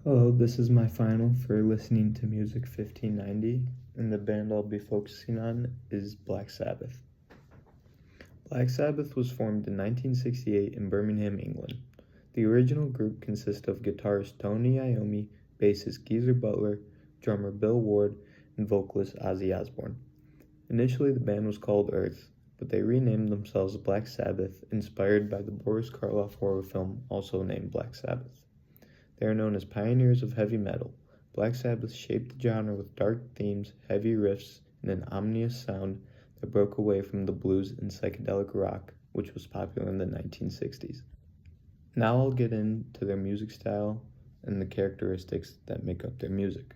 Hello, this is my final for listening to Music 1590, and the band I'll be focusing on is Black Sabbath. Black Sabbath was formed in 1968 in Birmingham, England. The original group consists of guitarist Tony Iommi, bassist Geezer Butler, drummer Bill Ward, and vocalist Ozzy Osbourne. Initially, the band was called Earth, but they renamed themselves Black Sabbath, inspired by the Boris Karloff horror film also named Black Sabbath. They are known as pioneers of heavy metal. Black Sabbath shaped the genre with dark themes, heavy riffs, and an ominous sound that broke away from the blues and psychedelic rock, which was popular in the 1960s. Now I'll get into their music style and the characteristics that make up their music.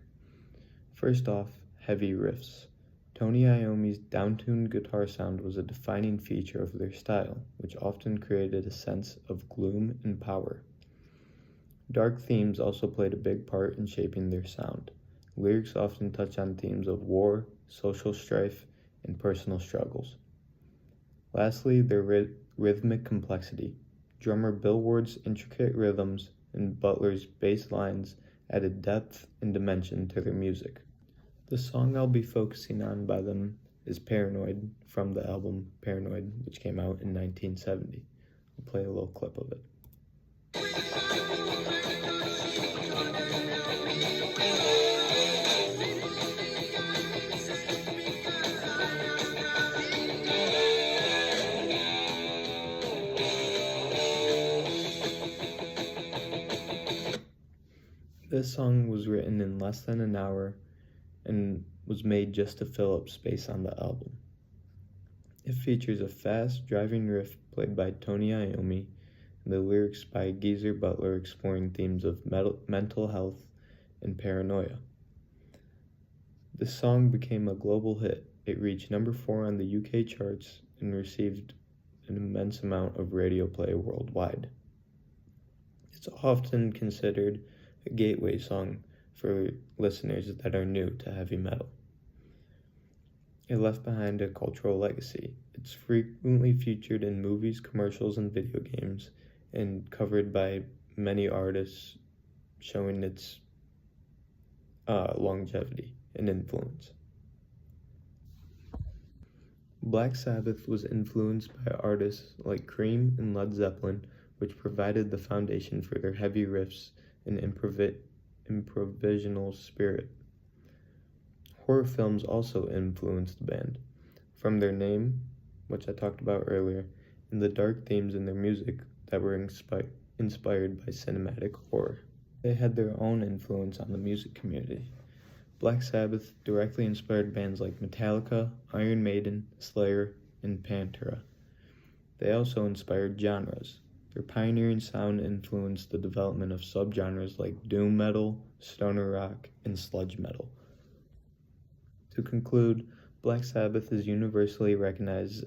First off, heavy riffs. Tony Iommi's down-tuned guitar sound was a defining feature of their style, which often created a sense of gloom and power. Dark themes also played a big part in shaping their sound. Lyrics often touch on themes of war, social strife, and personal struggles. Lastly, their rhythmic complexity. Drummer Bill Ward's intricate rhythms and Butler's bass lines added depth and dimension to their music. The song I'll be focusing on by them is Paranoid from the album Paranoid, which came out in 1970. I'll play a little clip of it. This song was written in less than an hour and was made just to fill up space on the album. It features a fast, driving riff played by Tony Iommi and the lyrics by Geezer Butler exploring themes of mental health and paranoia. This song became a global hit. It reached number 4 on the UK charts and received an immense amount of radio play worldwide. It's often considered a gateway song for listeners that are new to heavy metal. It left behind a cultural legacy. It's frequently featured in movies, commercials, and video games, and covered by many artists, showing its longevity and influence. Black Sabbath was influenced by artists like Cream and Led Zeppelin, which provided the foundation for their heavy riffs and improvisational spirit. Horror films also influenced the band, from their name, which I talked about earlier, and the dark themes in their music that were inspired by cinematic horror. They had their own influence on the music community. Black Sabbath directly inspired bands like Metallica, Iron Maiden, Slayer, and Pantera. They also inspired genres. Their pioneering sound influenced the development of subgenres like doom metal, stoner rock, and sludge metal. To conclude, Black Sabbath is universally recognized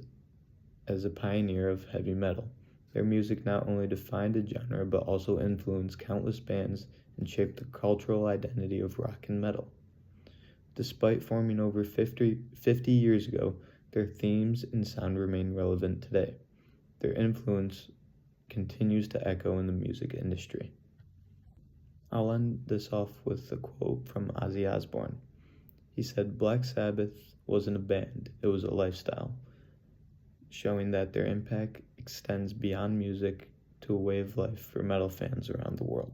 as a pioneer of heavy metal. Their music not only defined a genre but also influenced countless bands and shaped the cultural identity of rock and metal. Despite forming over 50 years ago, their themes and sound remain relevant today. Their influence continues to echo in the music industry. I'll end this off with a quote from Ozzy Osbourne. He said, "Black Sabbath wasn't a band, it was a lifestyle," showing that their impact extends beyond music to a way of life for metal fans around the world.